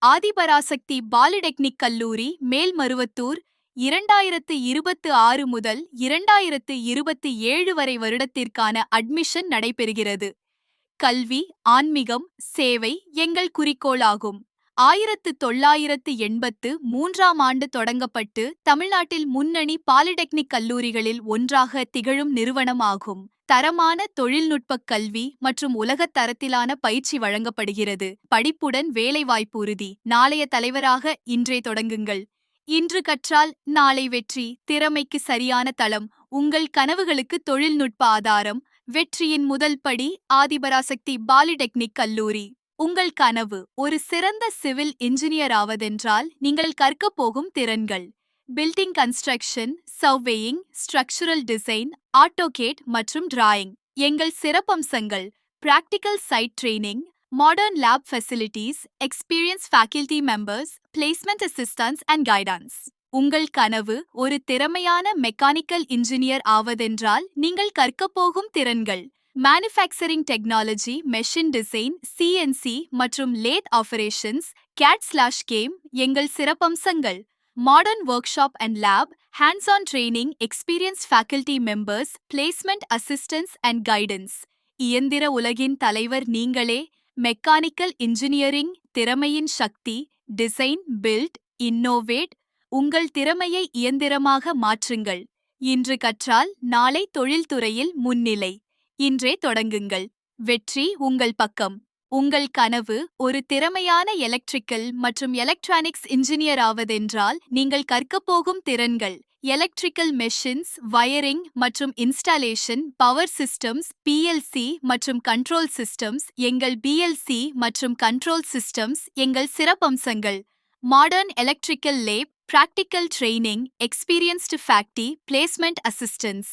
Adiparasakthi polytechnic கல்லூரி மேல்மருவத்தூர் 2026 முதல் 2027 வரை வருடத்திற்கான அட்மிஷன் நடைபெறுகிறது. கல்வி, ஆன்மீகம், சேவை எங்கள் குறிக்கோளாகும். 1983ஆம் ஆண்டு தொடங்கப்பட்டு தமிழ்நாட்டில் முன்னணி பாலிடெக்னிக் கல்லூரிகளில் ஒன்றாக திகழும் நிறுவனம் ஆகும். தரமான தொழில்நுட்பக் கல்வி மற்றும் உலகத் தரத்திலான பயிற்சி வழங்கப்படுகிறது. படிப்புடன் வேலைவாய்ப்பு உறுதி. நாளைய தலைவராக இன்றே தொடங்குங்கள். இன்று கற்றால் நாளை வெற்றி. திறமைக்கு சரியான தளம். உங்கள் கனவுகளுக்கு தொழில்நுட்ப ஆதாரம். வெற்றியின் முதல் படி ஆதிபராசக்தி பாலிடெக்னிக் கல்லூரி. உங்கள் கனவு ஒரு சிறந்த சிவில் இன்ஜினியர் ஆவதென்றால் நீங்கள் கற்கப் போகும் திறன்கள்: building construction, surveying, structural design, AutoCAD மற்றும் டிராயிங். எங்கள் சிறப்பம்சங்கள்: practical site training, modern lab facilities, experience faculty members, placement assistance and guidance. உங்கள் கனவு ஒரு திறமையான மெக்கானிக்கல் இன்ஜினியர் ஆவதென்றால் நீங்கள் கற்கப் போகும் திறன்கள்: manufacturing technology, machine design, CNC மற்றும் லேத் ஆபரேஷன்ஸ், கேட்/கேம். எங்கள் சிறப்பம்சங்கள்: modern workshop and lab, hands on training, experience faculty members, placement assistance and guidance. இயந்திர உலகின் தலைவர் நீங்களே. மெக்கானிக்கல் இன்ஜினியரிங் திறமையின் சக்தி. Design, build, innovate. உங்கள் திறமையை இயந்திரமாக மாற்றுங்கள். இன்று கற்றால் நாளை தொழில்துறையில் முன்னிலை. இன்றே தொடங்குங்கள். வெற்றி உங்கள் பக்கம். உங்கள் கனவு ஒரு திறமையான எலக்ட்ரிக்கல் மற்றும் எலக்ட்ரானிக்ஸ் இன்ஜினியர் ஆவதென்றால் நீங்கள் கற்கப் போகும் திறன்கள்: எலக்ட்ரிக்கல் மெஷின்ஸ், வயரிங் மற்றும் இன்ஸ்டாலேஷன், பவர் சிஸ்டம்ஸ், பிஎல்சி மற்றும் கண்ட்ரோல் சிஸ்டம்ஸ். எங்கள் பிஎல்சி மற்றும் கண்ட்ரோல் சிஸ்டம்ஸ் எங்கள் சிறப்பம்சங்கள்: modern electrical lab, practical training, experienced faculty, placement assistance.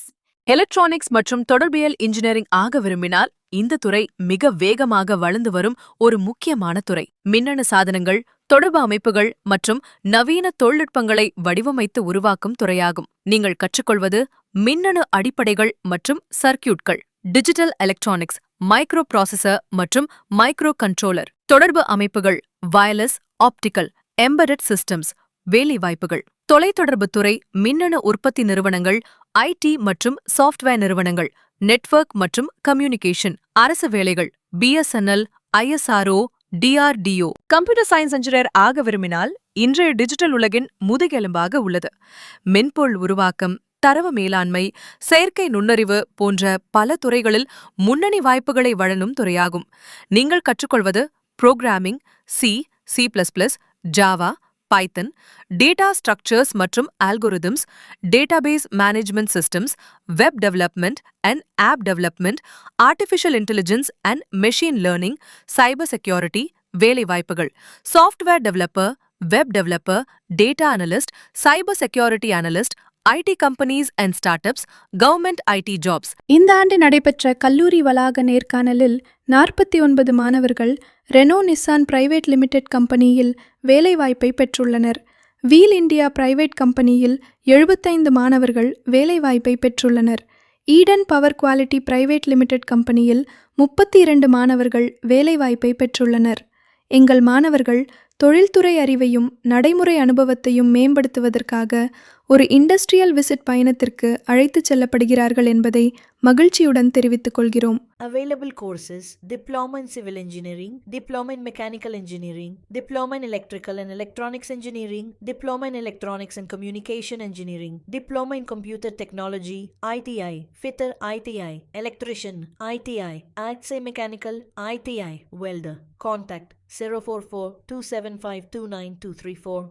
Electronics மற்றும் தொடர்பியல் இன்ஜினியரிங் ஆக விரும்பினால் இந்த துறை மிக வேகமாக வளர்ந்து வரும் ஒரு முக்கியமான துறை. மின்னணு சாதனங்கள், தொடர்பு அமைப்புகள் மற்றும் நவீன தொழில்நுட்பங்களை வடிவமைத்து உருவாக்கும் துறையாகும். நீங்கள் கற்றுக்கொள்வது மின்னணு அடிப்படைகள் மற்றும் சர்க்கியூட்கள், டிஜிட்டல் எலக்ட்ரானிக்ஸ், மைக்ரோ ப்ராசஸர் மற்றும் மைக்ரோ கண்ட்ரோலர், தொடர்பு அமைப்புகள், வயர்லெஸ், ஆப்டிக்கல், எம்பெடட் சிஸ்டம்ஸ். வேலைவாய்ப்புகள்: தொலைத்தொடர்பு துறை, மின்னணு உற்பத்தி நிறுவனங்கள், ஐடி மற்றும் சாஃப்ட்வேர் நிறுவனங்கள், நெட்வொர்க் மற்றும் கம்யூனிகேஷன். அரசு வேலைகள்: BSNL, ISRO, DRDO. Computer science engineer ஆக விரும்பினால் இன்றைய டிஜிட்டல் உலகின் முதுகெலும்பாக உள்ளது. மென்பொருள் உருவாக்கம், தரவு மேலாண்மை, செயற்கை நுண்ணறிவு போன்ற பல துறைகளில் முன்னணி வாய்ப்புகளை வழங்கும் துறையாகும். நீங்கள் கற்றுக்கொள்வது புரோகிராமிங், சி++, ஜாவா, பைத்தன், டேட்டா ஸ்ட்ரக்சர்ஸ் மற்றும் algorithms, database management systems, web development and app development, artificial intelligence and machine learning, cyber security. வேலைவாய்ப்புகள்: software developer, web developer, data analyst, cyber security analyst, IT companies and startups, government IT jobs. இந்த ஆண்டு நடைபெற்ற கல்லூரி வளாக நேர்காணலில் 49 மாணவர்கள் Reno Nissan private limited கம்பெனியில் வேலைவாய்ப்பை பெற்றுள்ளனர். வீல் இந்தியா பிரைவேட் கம்பெனியில் 75 மாணவர்கள் வேலைவாய்ப்பை பெற்றுள்ளனர். Eden power quality private limited கம்பெனியில் 32 மாணவர்கள் வேலைவாய்ப்பை பெற்றுள்ளனர். எங்கள் மாணவர்கள் தொழில்துறை அறிவையும் நடைமுறை அனுபவத்தையும் மேம்படுத்துவதற்காக ஒரு இண்டஸ்ட்ரியல் விசிட் பயணத்திற்கு அழைத்துச் செல்லப்படுகிறார்கள் என்பதை மகிழ்ச்சியுடன் தெரிவித்துக் கொள்கிறோம். Available courses: Diploma in Civil Engineering, Diploma in Mechanical Engineering, Diploma in Electrical and Electronics Engineering, Diploma in Electronics and Communication Engineering, Diploma in Computer Technology, ITI, Fitter ITI, Electrician ITI, AXA Mechanical ITI, Welder. Contact 044 275 29234.